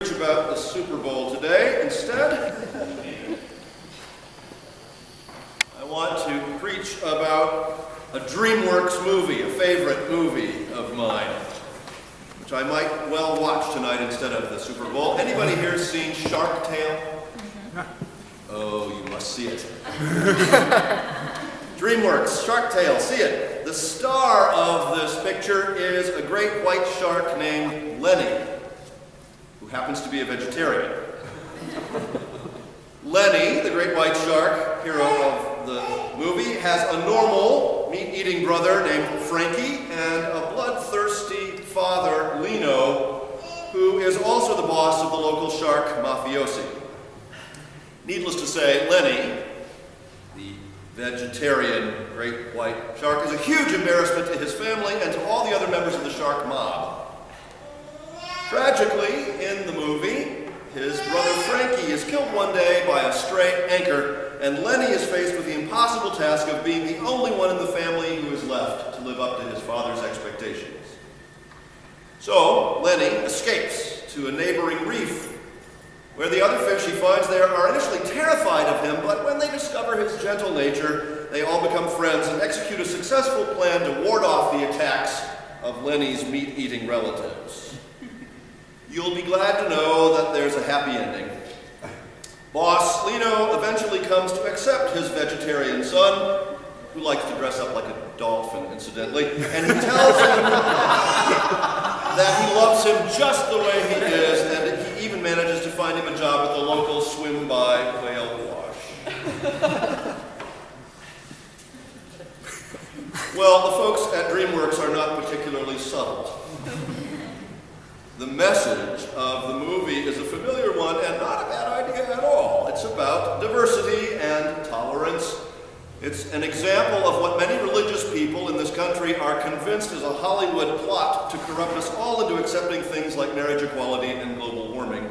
About the Super Bowl today. Instead, I want to preach about a DreamWorks movie, a favorite movie of mine, which I might well watch tonight instead of the Super Bowl. Anybody here seen Shark Tale? Oh, you must see it. DreamWorks, Shark Tale, see it. The star of this picture is a great white shark named Lenny, who happens to be a vegetarian. Lenny, the great white shark, hero of the movie, has a normal meat-eating brother named Frankie and a bloodthirsty father, Lino, who is also the boss of the local shark mafiosi. Needless to say, Lenny, the vegetarian great white shark, is a huge embarrassment to his family and to all the other members of the shark mob. Tragically, in the movie, his brother Frankie is killed one day by a stray anchor, and Lenny is faced with the impossible task of being the only one in the family who is left to live up to his father's expectations. So, Lenny escapes to a neighboring reef, where the other fish he finds there are initially terrified of him, but when they discover his gentle nature, they all become friends and execute a successful plan to ward off the attacks of Lenny's meat-eating relatives. You'll be glad to know that there's a happy ending. Boss Lino eventually comes to accept his vegetarian son, who likes to dress up like a dolphin, incidentally, and he tells him that he loves him just the way he is, and he even manages to find him a job at the local swim-by whale wash. Well, the folks at DreamWorks are not particularly subtle. The message of the movie is a familiar one and not a bad idea at all. It's about diversity and tolerance. It's an example of what many religious people in this country are convinced is a Hollywood plot to corrupt us all into accepting things like marriage equality and global warming.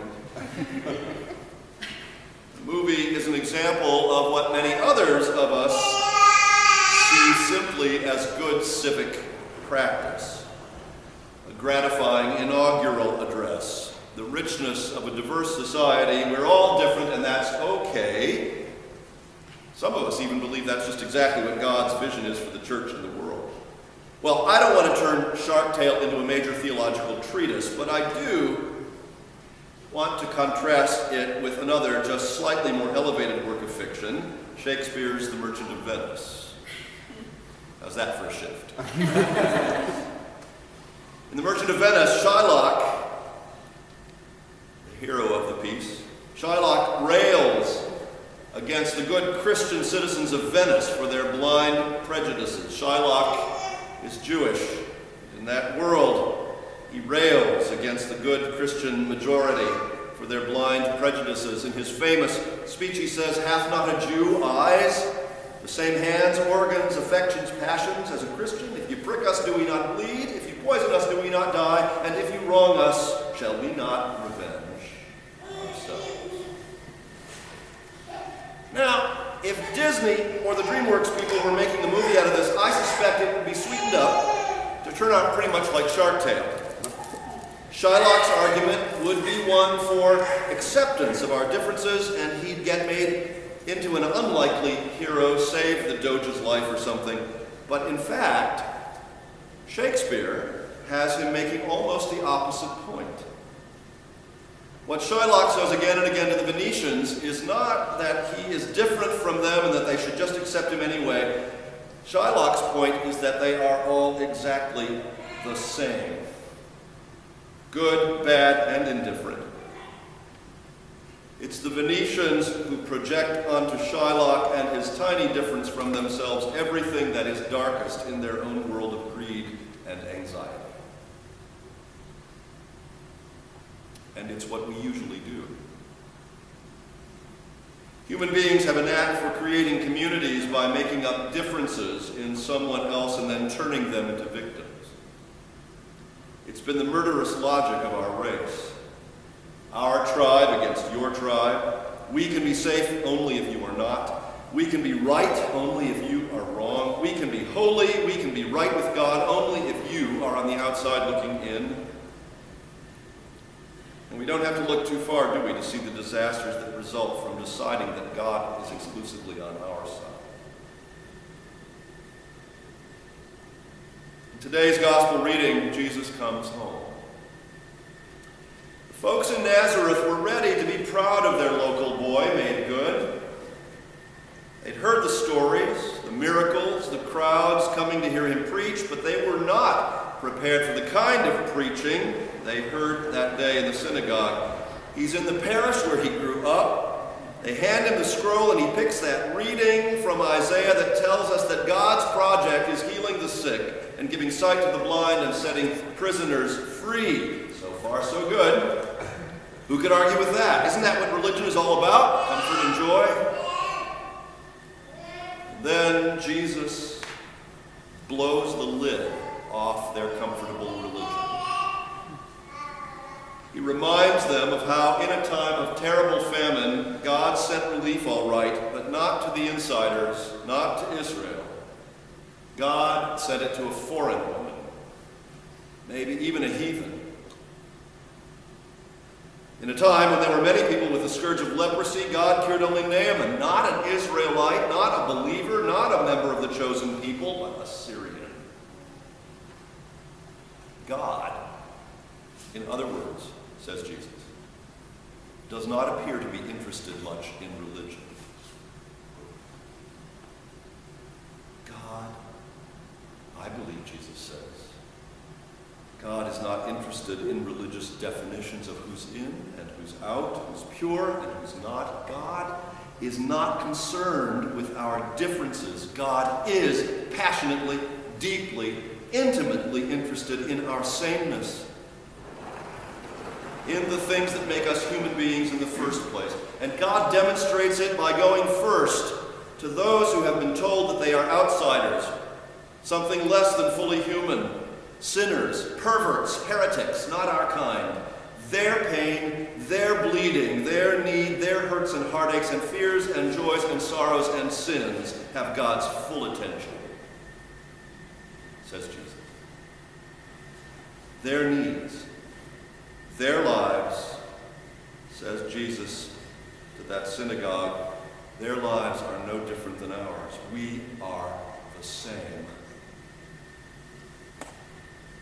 The movie is an example of what many others of us see simply as good civic practice. Gratifying inaugural address, the richness of a diverse society. We're all different, and that's okay. Some of us even believe that's just exactly what God's vision is for the church and the world. Well, I don't want to turn Shark Tale into a major theological treatise, but I do want to contrast it with another, just slightly more elevated work of fiction, Shakespeare's The Merchant of Venice. How's that for a shift? In The Merchant of Venice, Shylock, the hero of the piece, Shylock rails against the good Christian citizens of Venice for their blind prejudices. Shylock is Jewish. In that world, he rails against the good Christian majority for their blind prejudices. In his famous speech, he says, "Hath not a Jew eyes? The same hands, organs, affections, passions as a Christian? If you prick us, do we not bleed? If you poison us, do we not die? And if you wrong us, shall we not revenge ourselves?" Now, if Disney or the DreamWorks people were making a movie out of this, I suspect it would be sweetened up to turn out pretty much like Shark Tale. Shylock's argument would be one for acceptance of our differences, and he'd get made into an unlikely hero, save the Doge's life or something. But in fact, Shakespeare has him making almost the opposite point. What Shylock says again and again to the Venetians is not that he is different from them and that they should just accept him anyway. Shylock's point is that they are all exactly the same. Good, bad, and indifferent. It's the Venetians who project onto Shylock and his tiny difference from themselves everything that is darkest in their own world of greed and anxiety. And it's what we usually do. Human beings have a knack for creating communities by making up differences in someone else and then turning them into victims. It's been the murderous logic of our race. Our tribe against your tribe. We can be safe only if you are not. We can be right only if you are wrong. We can be holy, we can be right with God only if you are on the outside looking in. And we don't have to look too far, do we, to see the disasters that result from deciding that God is exclusively on our side. In today's gospel reading, Jesus comes home. The folks in Nazareth were ready to be proud of their local boy made good. They'd heard the stories, the miracles, the crowds coming to hear him preach, but they were not prepared for the kind of preaching they heard that day in the synagogue. He's in the parish where he grew up. They hand him the scroll and he picks that reading from Isaiah that tells us that God's project is healing the sick and giving sight to the blind and setting prisoners free. So far, so good. Who could argue with that? Isn't that what religion is all about? Comfort and joy? Then Jesus blows the lid off their comfortable religion. He reminds them of how in a time of terrible famine, God sent relief all right, but not to the insiders, not to Israel. God sent it to a foreign woman, maybe even a heathen. In a time when there were many people with the scourge of leprosy, God cured only Naaman, not an Israelite, not a believer, not a member of the chosen people, but a Syrian. God, in other words, says Jesus, does not appear to be interested much in religion. God, I believe Jesus says, God is not interested in religious definitions of who's in and who's out, who's pure and who's not. God is not concerned with our differences. God is passionately, deeply, intimately interested in our sameness, in the things that make us human beings in the first place. And God demonstrates it by going first to those who have been told that they are outsiders, something less than fully human, sinners, perverts, heretics, not our kind. Their pain, their bleeding, their need, their hurts and heartaches and fears and joys and sorrows and sins have God's full attention, says Jesus. Their needs, their lives, says Jesus to that synagogue, their lives are no different than ours. We are the same.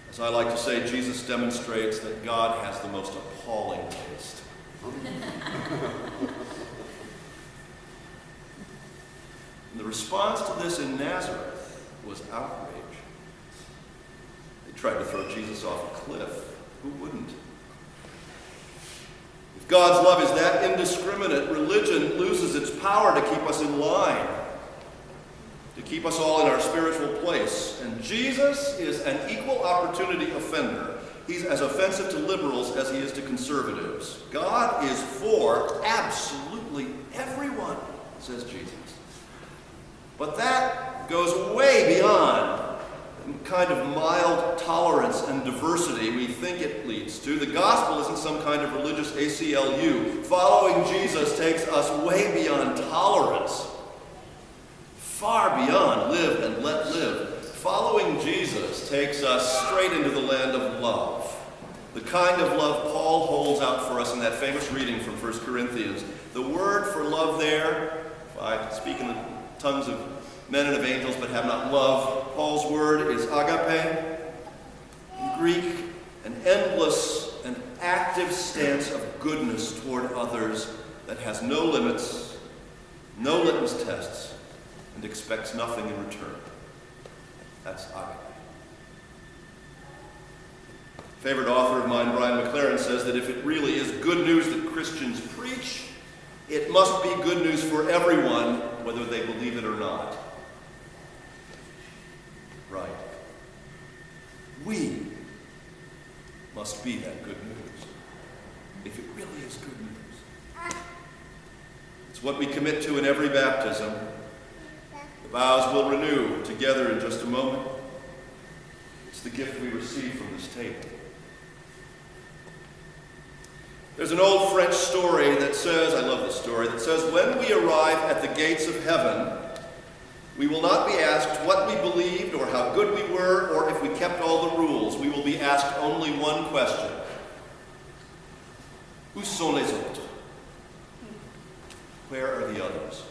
As I like to say, Jesus demonstrates that God has the most appalling taste. And the response to this in Nazareth was outrage. They tried to throw Jesus off a cliff. Who wouldn't? If God's love is that indiscriminate, religion loses its power to keep us in line, to keep us all in our spiritual place. And Jesus is an equal opportunity offender. He's as offensive to liberals as he is to conservatives. God is for absolutely everyone, says Jesus. But that goes way beyond the kind of mild tolerance and diversity we think it leads to. The gospel isn't some kind of religious ACLU. Following Jesus takes us way beyond tolerance. Far beyond live and let live. Following Jesus takes us straight into the land of love. The kind of love Paul holds out for us in that famous reading from 1 Corinthians. The word for love there, if I speak in the tongues of men and of angels but have not love, Paul's word is agape. In Greek, an endless and active stance of goodness toward others that has no limits, no litmus tests, and expects nothing in return. That's agape. Favorite author of mine, Brian McLaren, says that if it really is good news that Christians preach, it must be good news for everyone, whether they believe it or not. Right. We must be that good news, if it really is good news. It's what we commit to in every baptism. Vows we'll renew together in just a moment. It's the gift we receive from this table. There's an old French story that says, I love this story, that says, when we arrive at the gates of heaven, we will not be asked what we believed or how good we were or if we kept all the rules. We will be asked only one question. Où sont les autres? Where are the others?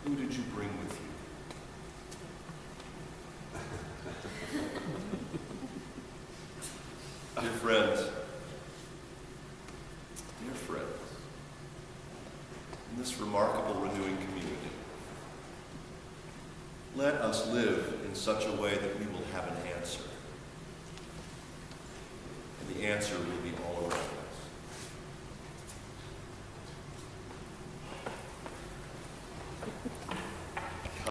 Who did you bring with you? Dear friends, in this remarkable renewing community, let us live in such a way that we will have an answer. And the answer will be